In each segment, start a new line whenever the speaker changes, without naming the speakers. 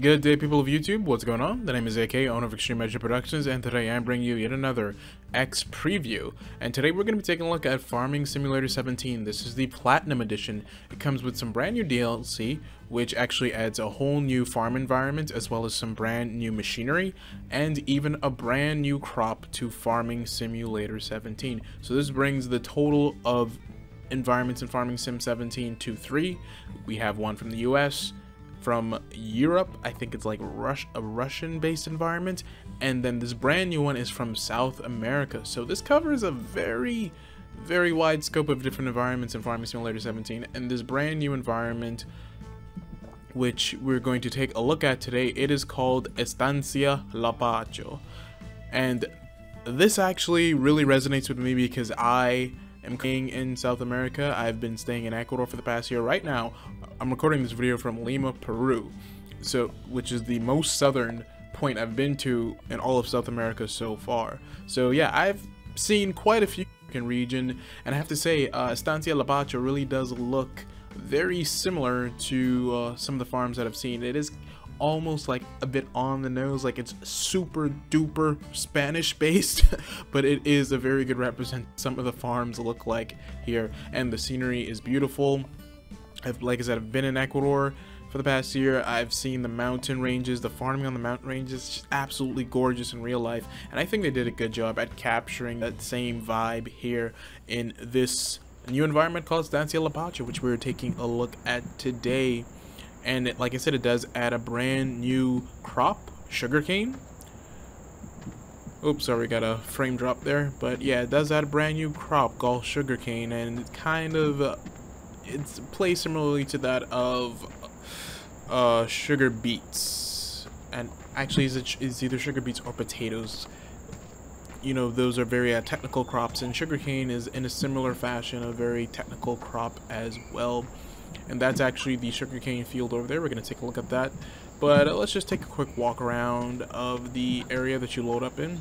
Good day, people of YouTube. What's going on? The name is AK, owner of eXtremeAzure Productions, and today I'm bringing you yet another X preview. And today we're going to be taking a look at Farming Simulator 17. This is the Platinum Edition. It comes with some brand new DLC, which actually adds a whole new farm environment, as well as some brand new machinery, and even a brand new crop to Farming Simulator 17. So this brings the total of environments in Farming Sim 17 to 3. We have one from the US, from Europe, I think it's like a Russian-based environment, and then this brand new one is from South America. So this covers a very wide scope of different environments in Farming Simulator 17, and this brand new environment, which we're going to take a look at today, it is called Estancia Lapacho. And this actually really resonates with me because I am staying in South America. I've been staying in Ecuador for the past year. Right now, I'm recording this video from Lima, Peru, which is the most southern point I've been to in all of South America so far. So yeah, I've seen quite a few in region, and I have to say, Estancia Lapacho really does look very similar to some of the farms that I've seen. It is almost like a bit on the nose, like it's super duper Spanish based, but it is a very good represent some of the farms look like here, and the scenery is beautiful. Like I said, I've been in Ecuador for the past year. I've seen the mountain ranges, the farming on the mountain ranges, just absolutely gorgeous in real life, and I think they did a good job at capturing that same vibe here in this new environment called Estancia Lapacho, which we're taking a look at today. And like I said, it does add a brand new crop, sugarcane. Oops, sorry, got a frame drop there. But yeah, it does add a brand new crop called sugarcane, and it kind of it's placed similarly to that of sugar beets. And actually, it's either sugar beets or potatoes. You know, those are very technical crops, and sugarcane is in a similar fashion a very technical crop as well. And that's actually the sugarcane field over there. We're going to take a look at that. But let's just take a quick walk around of the area that you load up in.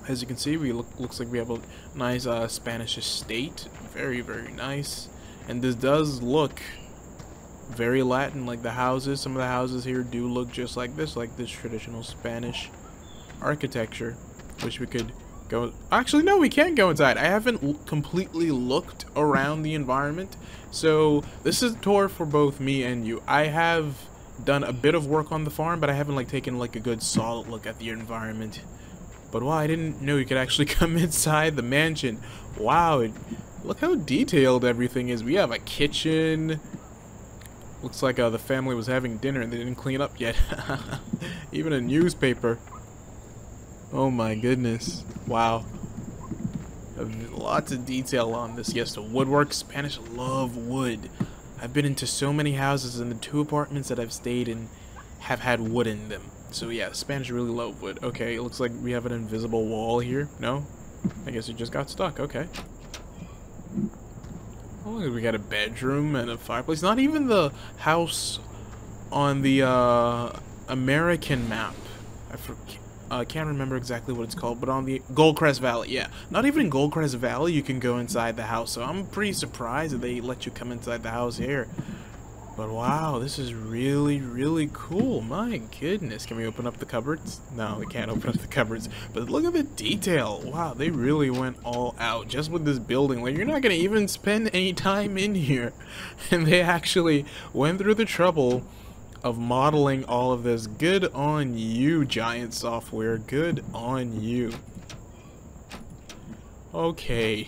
As you can see, looks like we have a nice Spanish estate. Very nice. And this does look very Latin, like the houses. Some of the houses here do look just like this traditional Spanish architecture. Wish we could go. Actually, no, we can't go inside. I haven't completely looked around the environment, so this is a tour for both me and you. I have done a bit of work on the farm, but I haven't like taken like a good solid look at the environment. But wow, I didn't know you could actually come inside the mansion. Wow, look how detailed everything is. We have a kitchen. Looks like the family was having dinner and they didn't clean up yet. Even a newspaper. Oh my goodness. Wow. Lots of detail on this. Yes, the woodwork. Spanish love wood. I've been into so many houses, and the 2 apartments that I've stayed in have had wood in them. So yeah, Spanish really love wood. Okay, it looks like we have an invisible wall here. No? I guess it just got stuck. Okay. Oh, we got a bedroom and a fireplace. Not even the house on the American map. I can't remember exactly what it's called, but on the Goldcrest Valley, yeah. Not even in Goldcrest Valley you can go inside the house, so I'm pretty surprised that they let you come inside the house here. But wow, this is really cool. My goodness. Can we open up the cupboards? No, we can't open up the cupboards. But look at the detail. Wow, they really went all out just with this building. Like, you're not going to even spend any time in here. And they actually went through the trouble of modeling all of this. Good on you, Giant Software. Good on you. Okay,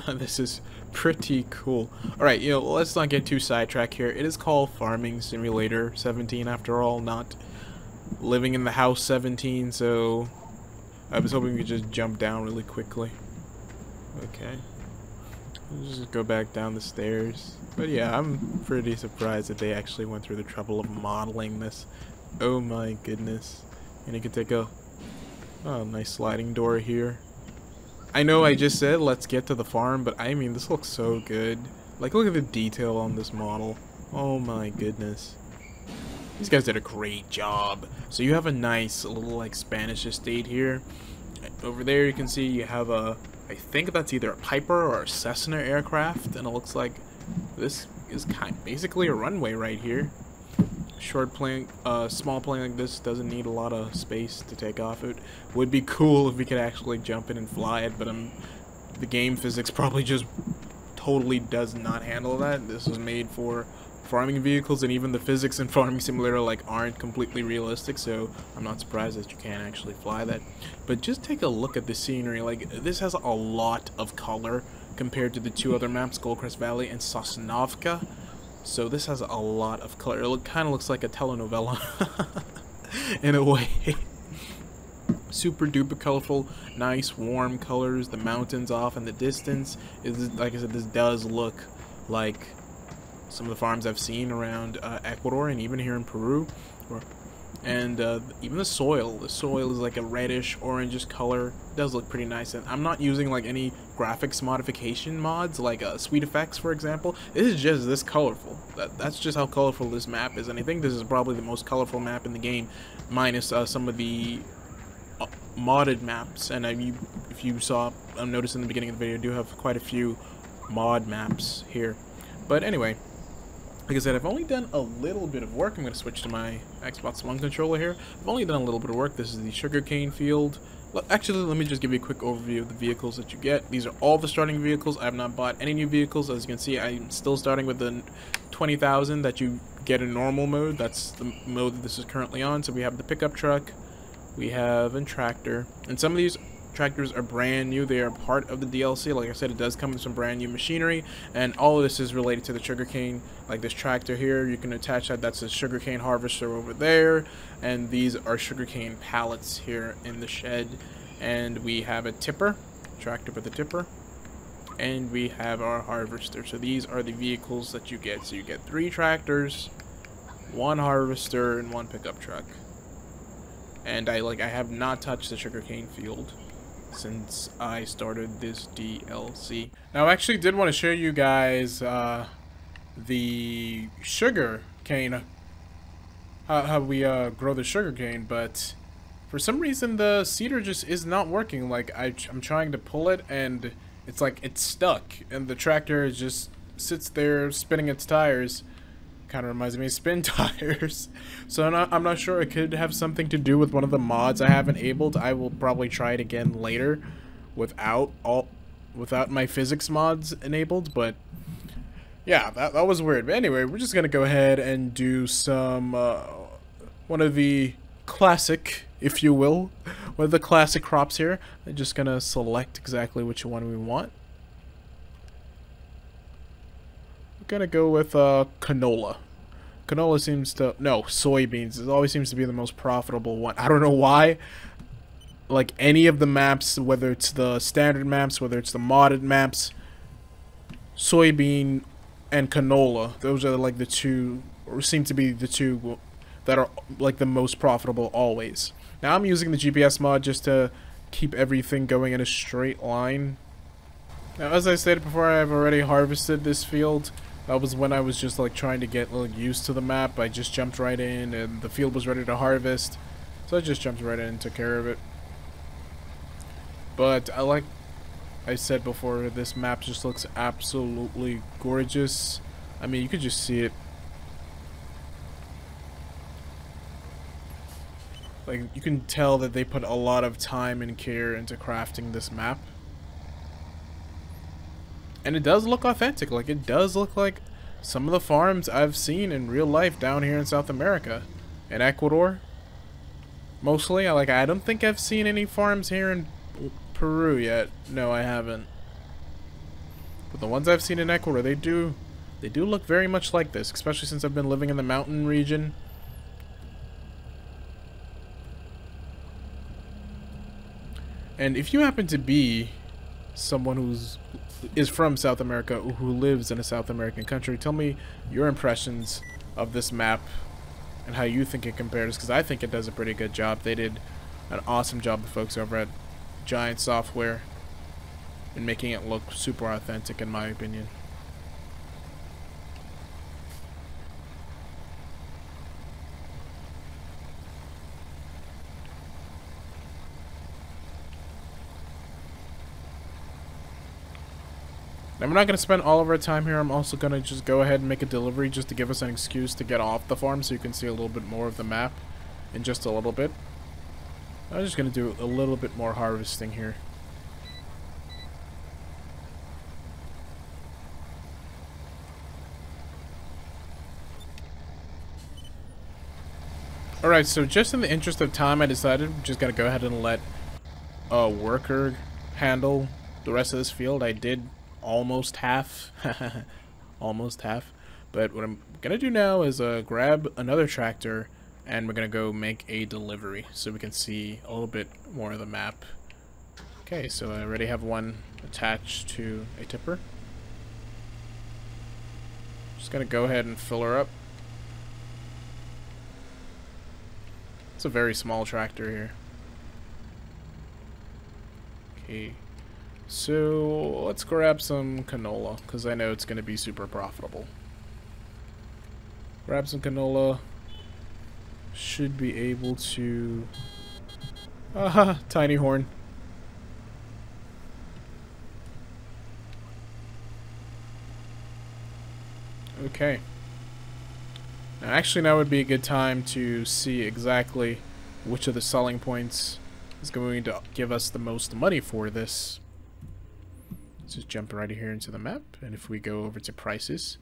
this is pretty cool. Alright, let's not get too sidetracked here. It is called Farming Simulator 17 after all, not Living in the House 17, so I was hoping we could just jump down really quickly. Okay. Let's just go back down the stairs. But yeah, I'm pretty surprised that they actually went through the trouble of modeling this. Oh my goodness. And you can take a nice sliding door here. I know I just said let's get to the farm, but I mean, this looks so good. Like, look at the detail on this model. Oh my goodness. These guys did a great job. So you have a nice little like Spanish estate here. Over there you can see you have a, I think that's either a Piper or a Cessna aircraft, and it looks like this is basically a runway right here. small plane like this doesn't need a lot of space to take off. It would be cool if we could actually jump in and fly it, but the game physics probably just totally does not handle that. This was made for farming vehicles, and even the physics in Farming Simulator like aren't completely realistic, so I'm not surprised that you can't actually fly that. But just take a look at the scenery. Like, this has a lot of color compared to the two other maps, Goldcrest Valley and Sosnovka. So this has a lot of color. It kind of looks like a telenovela in a way. Super duper colorful, nice warm colors. The mountains off in the distance. Like I said, this does look like some of the farms I've seen around Ecuador and even here in Peru. And even the soil is like a reddish orangish color. It does look pretty nice, and I'm not using like any graphics modification mods like Sweet Effects, for example. It is just this colorful. That's just how colorful this map is, and I think this is probably the most colorful map in the game, minus some of the modded maps. And if you saw, noticed in the beginning of the video, I do have quite a few mod maps here. But anyway, like I said, I've only done a little bit of work. I'm going to switch to my Xbox One controller here. I've only done a little bit of work. This is the sugarcane field. Actually, let me just give you a quick overview of the vehicles that you get. These are all the starting vehicles. I have not bought any new vehicles. As you can see, I'm still starting with the 20,000 that you get in normal mode. That's the mode that this is currently on. So we have the pickup truck. We have a tractor. And some of these tractors are brand new. They are part of the DLC. Like I said, it does come with some brand new machinery, and all of this is related to the sugarcane. Like this tractor here, you can attach that. That's a sugarcane harvester over there, and these are sugarcane pallets here in the shed. And we have a tipper, tractor with a tipper, and we have our harvester. So these are the vehicles that you get. So you get 3 tractors, 1 harvester, and 1 pickup truck. And I have not touched the sugarcane field since I started this DLC. Now, I actually did want to show you guys the sugar cane, how we grow the sugar cane, but for some reason the seeder just is not working. Like, I'm trying to pull it, and it's like it's stuck, and the tractor just sits there spinning its tires. Kind of reminds me of spin tires. So I'm not sure. It could have something to do with one of the mods I have enabled. I will probably try it again later without my physics mods enabled. But yeah, that was weird. But anyway, we're just gonna go ahead and do some one of the classic, if you will, one of the classic crops here. I'm just gonna select exactly which one we want. Gonna go with canola. Canola seems to, no, soybeans. It always seems to be the most profitable one. I don't know why. Like any of the maps, whether it's the standard maps, whether it's the modded maps, soybean and canola, those are like the two, or seem to be the two that are like the most profitable always. Now I'm using the GPS mod just to keep everything going in a straight line. Now, as I stated before, I've already harvested this field. That was when I was just like trying to get used to the map. I just jumped right in, and the field was ready to harvest, so I just jumped right in and took care of it. But like I said before, this map just looks absolutely gorgeous. I mean, you could just see it. Like, you can tell that they put a lot of time and care into crafting this map. And it does look authentic. Like, it does look like some of the farms I've seen in real life down here in South America. In Ecuador. Mostly. I don't think I've seen any farms here in Peru yet. No, I haven't. But the ones I've seen in Ecuador, they do look very much like this. Especially since I've been living in the mountain region. And if you happen to be someone is from South America, who lives in a South American country, tell me your impressions of this map and how you think it compares, because I think it does a pretty good job. They did an awesome job, the folks over at Giant Software, in making it look super authentic, in my opinion. Now, we're not going to spend all of our time here. I'm also going to just go ahead and make a delivery just to give us an excuse to get off the farm so you can see a little bit more of the map in just a little bit. I'm just going to do a little bit more harvesting here. Alright, so just in the interest of time, I decided we're just going to go ahead and let a worker handle the rest of this field. I did almost half. Almost half. But what I'm going to do now is grab another tractor and we're going to go make a delivery so we can see a little bit more of the map. Okay, so I already have one attached to a tipper. Just going to go ahead and fill her up. It's a very small tractor here. Okay, so let's grab some canola because I know it's going to be super profitable. Grab some canola. Should be able to... Aha! Tiny horn. Okay. Actually, now would be a good time to see exactly which of the selling points is going to give us the most money for this. Let's just jump right here into the map, and if we go over to prices,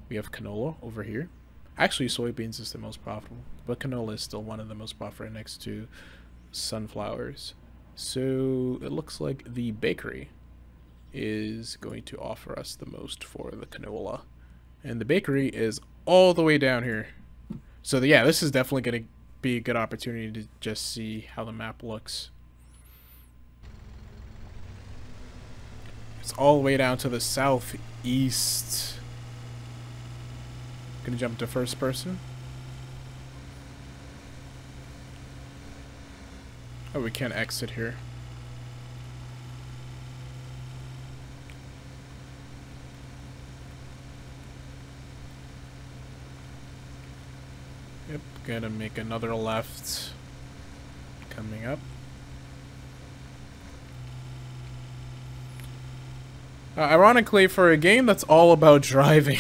we have canola over here. Actually, soybeans is the most profitable, but canola is still one of the most profitable next to sunflowers. So it looks like the bakery is going to offer us the most for the canola. And the bakery is all the way down here. So yeah, this is definitely going to be a good opportunity to just see how the map looks. It's all the way down to the southeast. Gonna jump to first person. Oh, we can't exit here. Yep, gonna make another left coming up. Ironically, for a game that's all about driving,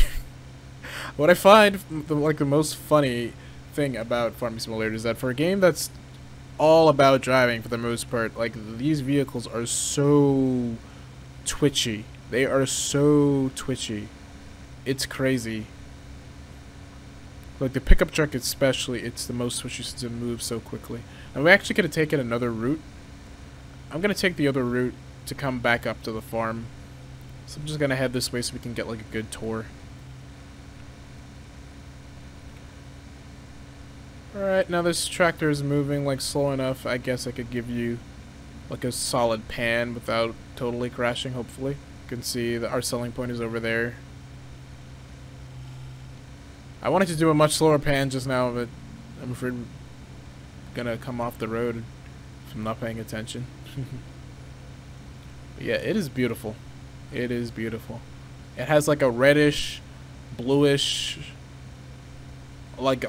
what I find the most funny thing about Farming Simulator is that for a game that's all about driving for the most part, like, these vehicles are so twitchy. They are so twitchy. It's crazy. Like the pickup truck especially, it's the most twitchy since it moves so quickly. And we're actually going to take it another route. I'm going to take the other route to come back up to the farm. So I'm just going to head this way so we can get like a good tour. Alright, now this tractor is moving like slow enough. I guess I could give you like a solid pan without totally crashing, hopefully. You can see that our selling point is over there. I wanted to do a much slower pan just now, but I'm afraid I'm gonna come off the road if I'm not paying attention. Yeah, it is beautiful. It is beautiful. It has like a reddish, bluish, like,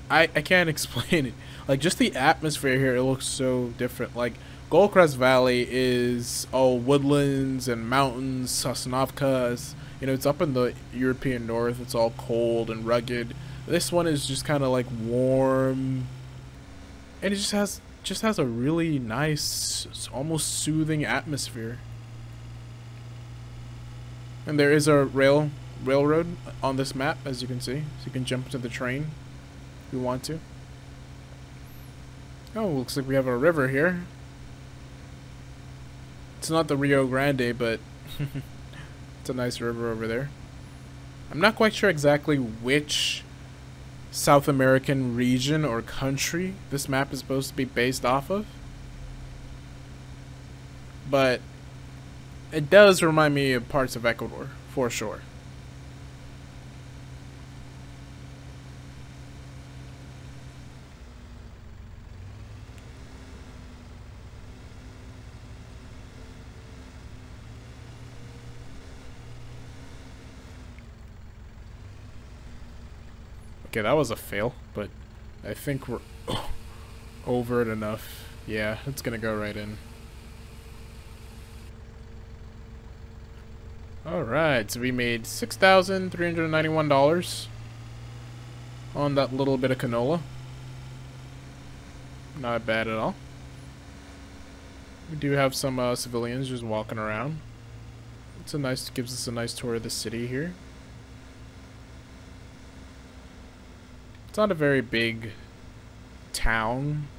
I can't explain it. Like, just the atmosphere here, it looks so different. Like, Goldcrest Valley is all woodlands and mountains. Sosnovka is, you know, it's up in the European north. It's all cold and rugged. This one is just kind of like warm, and it just has a really nice, almost soothing atmosphere. And there is a railroad on this map, as you can see, so you can jump into the train if you want to. Oh, looks like we have a river here. It's not the Rio Grande, but it's a nice river over there. I'm not quite sure exactly which South American region or country this map is supposed to be based off of, but it does remind me of parts of Ecuador, for sure. Okay, that was a fail, but I think we're over it enough. Yeah, it's gonna go right in. Alright, so we made $6,391 on that little bit of canola. Not bad at all. We do have some civilians just walking around. Gives us a nice tour of the city here. It's not a very big town,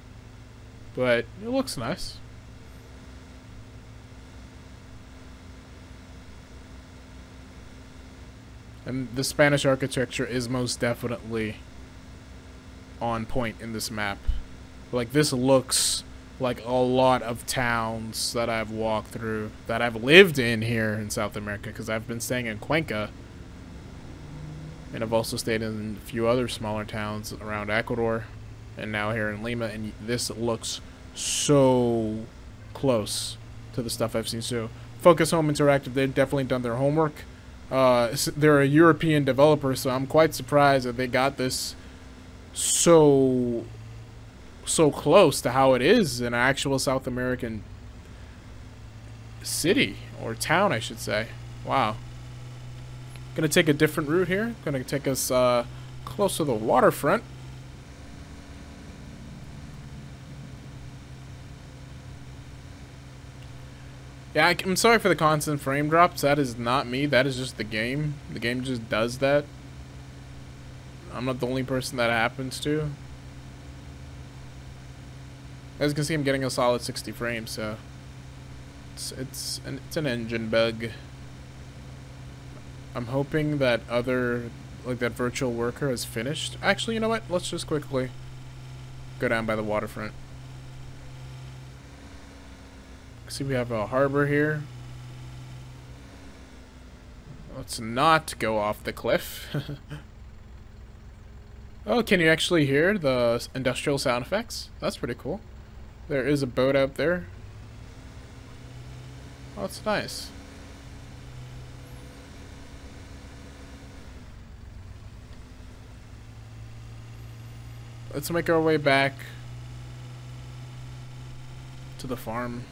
but it looks nice. And the Spanish architecture is most definitely on point in this map. Like, this looks like a lot of towns that I've walked through, that I've lived in here in South America, because I've been staying in Cuenca. And I've also stayed in a few other smaller towns around Ecuador, and now here in Lima, and this looks so close to the stuff I've seen. So, Focus Home Interactive, they've definitely done their homework. They're a European developer, so I'm quite surprised that they got this so close to how it is in an actual South American city, or town, I should say. Wow. Gonna take a different route here. Gonna take us close to the waterfront. Yeah, I'm sorry for the constant frame drops. That is not me. That is just the game. The game just does that. I'm not the only person that happens to. As you can see, I'm getting a solid 60 frames, so it's an engine bug. I'm hoping that that virtual worker has finished. Actually, you know what? Let's just quickly go down by the waterfront. See, we have a harbor here. Let's not go off the cliff. Oh, can you actually hear the industrial sound effects? That's pretty cool. There is a boat out there. Oh, that's nice. Let's make our way back to the farm.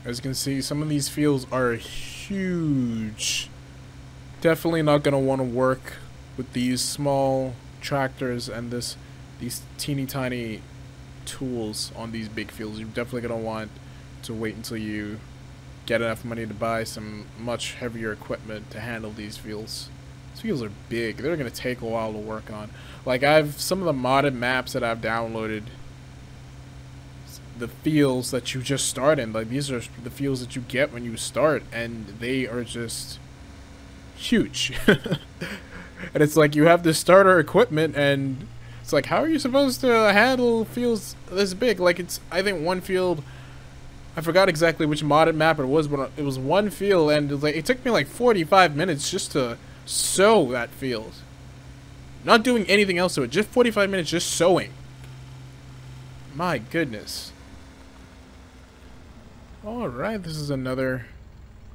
As you can see, some of these fields are huge. Definitely not going to want to work with these small tractors and these teeny tiny tools on these big fields. You're definitely going to want to wait until you get enough money to buy some much heavier equipment to handle these fields. These fields are big. They're going to take a while to work on. Like, some of the modded maps that I've downloaded, the fields that you just start in, like, these are the fields that you get when you start, and they are just huge. And it's like you have this starter equipment, and it's like, how are you supposed to handle fields this big? Like, I think one field, I forgot exactly which modded map it was, but it was one field, and it took me like 45 minutes just to sow that field. Not doing anything else to it, just 45 minutes just sowing. My goodness. Alright, this is another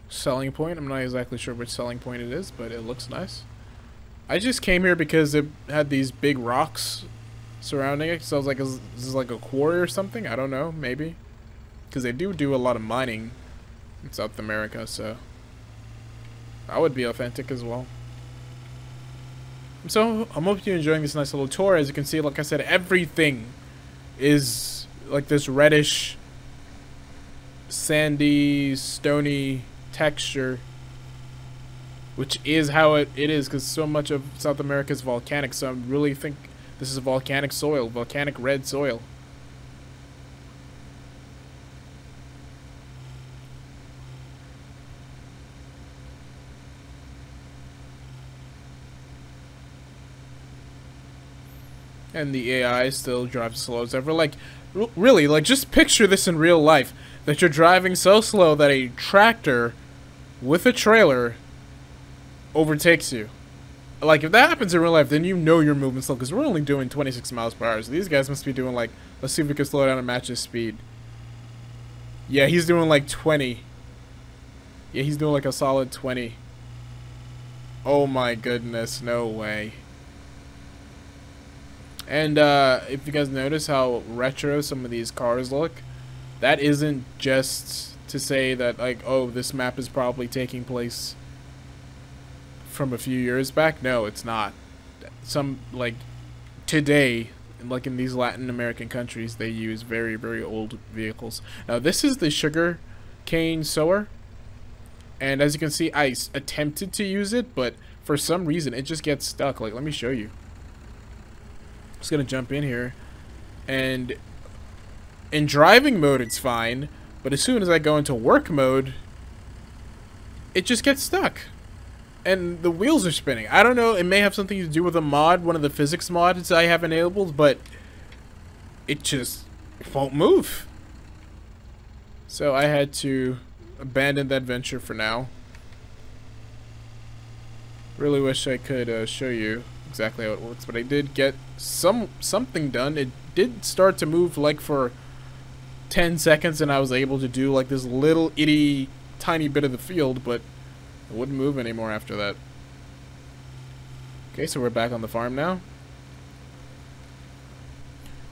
selling point. I'm not exactly sure which selling point it is, but it looks nice. I just came here because it had these big rocks surrounding it, so I was like, is this like a quarry or something? I don't know, maybe. Because they do a lot of mining in South America, so that would be authentic as well. So, I'm hoping you're enjoying this nice little tour. As you can see, like I said, everything is like this reddish, sandy, stony texture, which is how it is, because so much of South America is volcanic. So I really think this is volcanic soil, volcanic red soil. And the AI still drives slow as ever. Like, really, like, just picture this in real life. That you're driving so slow that a tractor with a trailer overtakes you. Like, if that happens in real life, then you know you're moving slow, because we're only doing 26 miles per hour. So these guys must be doing, like, let's see if we can slow down and match his speed. Yeah, he's doing, like, 20. Yeah, he's doing, like, a solid 20. Oh my goodness, no way. And if you guys notice how retro some of these cars look, that isn't just to say that, like, oh, this map is probably taking place from a few years back. No, it's not. Some, like, today, like in these Latin American countries, they use very, very old vehicles. Now, this is the Sugarcane sower. And as you can see, I attempted to use it, but for some reason, it just gets stuck. Like, let me show you. I'm just going to jump in here. And in driving mode, it's fine. But as soon as I go into work mode, it just gets stuck. And the wheels are spinning. I don't know, it may have something to do with a mod, one of the physics mods I have enabled, but it won't move. So I had to abandon that venture for now. Really wish I could show you exactly how it works, but I did get something done. It did start to move like for 10 seconds, and I was able to do like this little itty tiny bit of the field, but it wouldn't move anymore after that. Okay, so we're back on the farm now.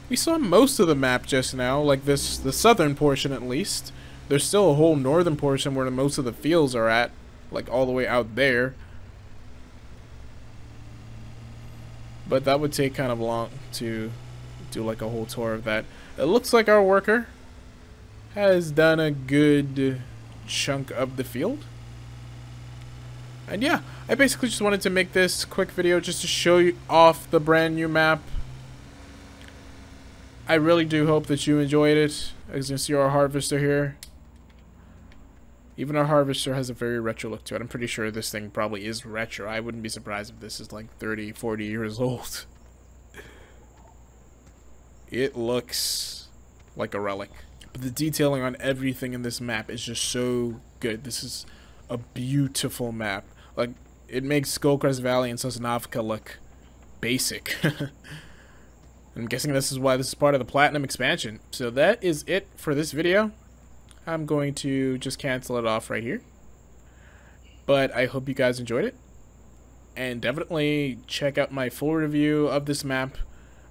We saw most of the map just now, like the southern portion at least. There's still a whole northern portion where most of the fields are at, like all the way out there. But that would take kind of long to do like a whole tour of that. It looks like our worker has done a good chunk of the field. And yeah, I basically just wanted to make this quick video just to show you off the brand new map. I really do hope that you enjoyed it. As you can see, our harvester here. Even our harvester has a very retro look to it. I'm pretty sure this thing probably is retro. I wouldn't be surprised if this is like 30, 40 years old. It looks like a relic. But the detailing on everything in this map is just so good. This is a beautiful map. Like, it makes Skullcrest Valley and Sosnovka look basic. I'm guessing this is why this is part of the Platinum expansion. So that is it for this video. I'm going to just cancel it off right here. But I hope you guys enjoyed it. And definitely check out my full review of this map.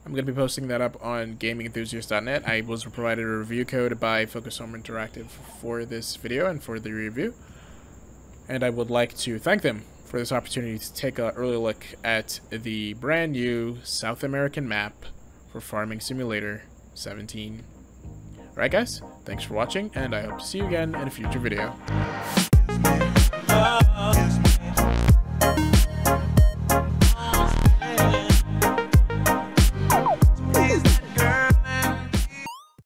I'm going to be posting that up on gamingenthusiast.net. I was provided a review code by Focus Home Interactive for this video and for the review. And I would like to thank them for this opportunity to take an early look at the brand new South American map for Farming Simulator 17. Alright guys, thanks for watching, and I hope to see you again in a future video.